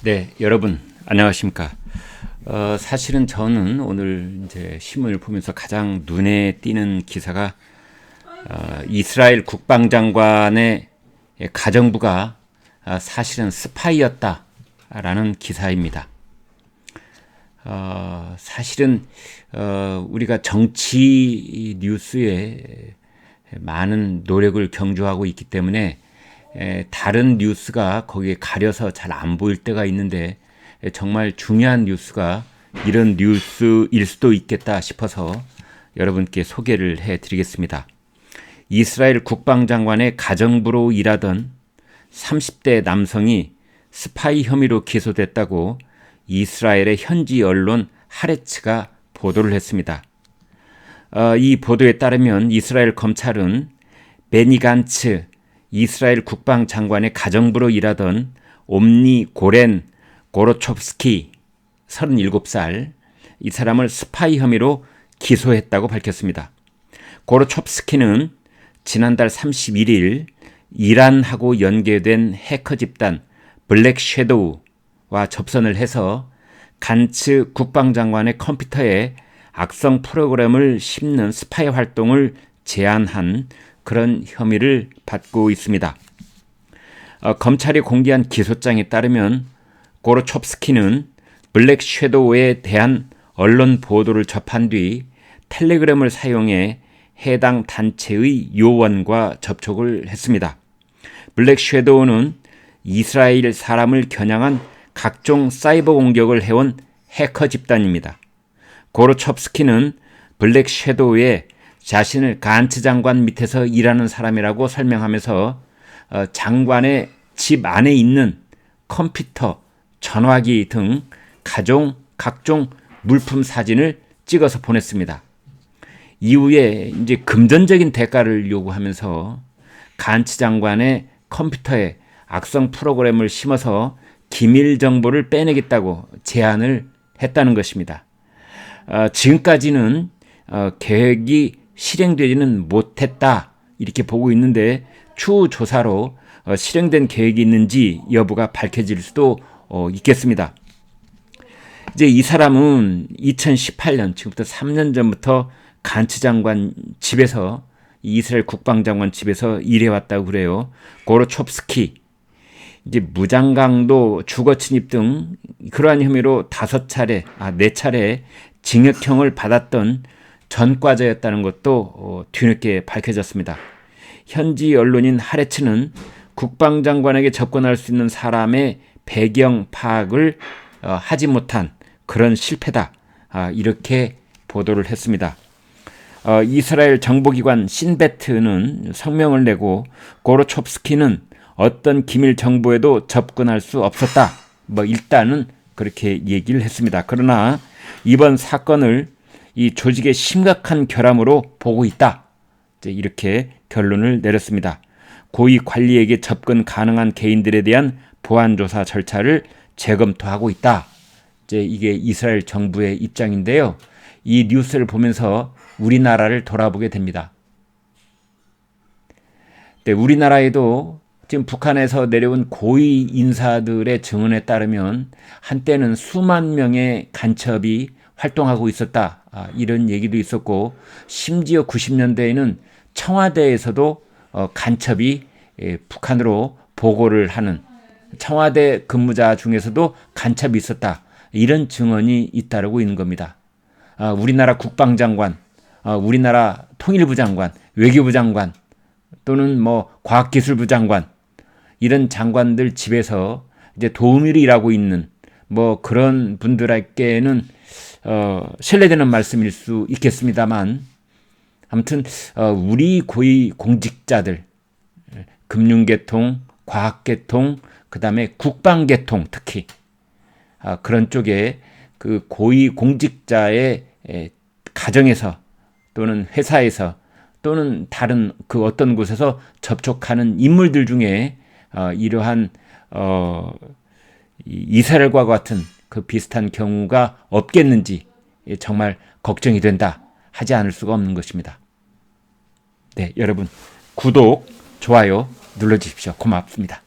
네, 여러분 안녕하십니까? 사실은 저는 오늘 이제 신문을 보면서 가장 눈에 띄는 기사가 이스라엘 국방장관의 가정부가 사실은 스파이였다라는 기사입니다. 사실은 우리가 정치 뉴스에 많은 노력을 경주하고 있기 때문에 다른 뉴스가 거기에 가려서 잘 안 보일 때가 있는데 정말 중요한 뉴스가 이런 뉴스일 수도 있겠다 싶어서 여러분께 소개를 해드리겠습니다. 이스라엘 국방장관의 가정부로 일하던 30대 남성이 스파이 혐의로 기소됐다고 이스라엘의 현지 언론 하레츠가 보도를 했습니다. 이 보도에 따르면 이스라엘 검찰은 베니 간츠 이스라엘 국방장관의 가정부로 일하던 옴니 고렌 고로초프스키 37살 이 사람을 스파이 혐의로 기소했다고 밝혔습니다. 고로초프스키는 지난달 31일 이란하고 연계된 해커 집단 블랙 섀도우와 접선을 해서 간츠 국방장관의 컴퓨터에 악성 프로그램을 심는 스파이 활동을 제안한 그런 혐의를 받고 있습니다. 검찰이 공개한 기소장에 따르면 고로초프스키는 블랙 섀도우에 대한 언론 보도를 접한 뒤 텔레그램을 사용해 해당 단체의 요원과 접촉을 했습니다. 블랙 섀도우는 이스라엘 사람을 겨냥한 각종 사이버 공격을 해온 해커 집단입니다. 고로초프스키는 블랙 섀도우에 자신을 간츠 장관 밑에서 일하는 사람이라고 설명하면서 장관의 집 안에 있는 컴퓨터, 전화기 등 각종 물품 사진을 찍어서 보냈습니다. 이후에 이제 금전적인 대가를 요구하면서 간츠 장관의 컴퓨터에 악성 프로그램을 심어서 기밀 정보를 빼내겠다고 제안을 했다는 것입니다. 지금까지는 계획이 실행되지는 못했다 이렇게 보고 있는데 추후 조사로 실행된 계획이 있는지 여부가 밝혀질 수도 있겠습니다. 이제 이 사람은 2018년 지금부터 3년 전부터 간츠 장관 집에서 이스라엘 국방장관 집에서 일해왔다고 그래요. 고로초프스키 이제 무장강도 주거 침입 등 그러한 혐의로 4차례 징역형을 받았던 전과자였다는 것도 뒤늦게 밝혀졌습니다. 현지 언론인 하레츠는 국방장관에게 접근할 수 있는 사람의 배경 파악을 하지 못한 그런 실패다. 이렇게 보도를 했습니다. 이스라엘 정보기관 신베트는 성명을 내고 고로초프스키는 어떤 기밀 정보에도 접근할 수 없었다. 일단은 그렇게 얘기를 했습니다. 그러나 이번 사건을 이 조직의 심각한 결함으로 보고 있다. 이렇게 결론을 내렸습니다. 고위 관리에게 접근 가능한 개인들에 대한 보안조사 절차를 재검토하고 있다. 이게 이스라엘 정부의 입장인데요. 이 뉴스를 보면서 우리나라를 돌아보게 됩니다. 우리나라에도 지금 북한에서 내려온 고위 인사들의 증언에 따르면 한때는 수만 명의 간첩이 활동하고 있었다. 이런 얘기도 있었고 심지어 90년대에는 청와대에서도 간첩이 북한으로 보고를 하는 청와대 근무자 중에서도 간첩이 있었다. 이런 증언이 잇따르고 있는 겁니다. 우리나라 국방장관, 우리나라 통일부 장관, 외교부 장관 또는 과학기술부 장관 이런 장관들 집에서 이제 도우미로 일하고 있는 그런 분들에게는 신뢰되는 말씀일 수 있겠습니다만 아무튼 우리 고위 공직자들 금융계통, 과학계통, 그다음에 국방계통 특히 그런 쪽에 그 고위 공직자의 가정에서 또는 회사에서 또는 다른 그 어떤 곳에서 접촉하는 인물들 중에 이러한 이스라엘과 같은 그 비슷한 경우가 없겠는지 정말 걱정이 된다. 하지 않을 수가 없는 것입니다. 네, 여러분 구독, 좋아요 눌러주십시오. 고맙습니다.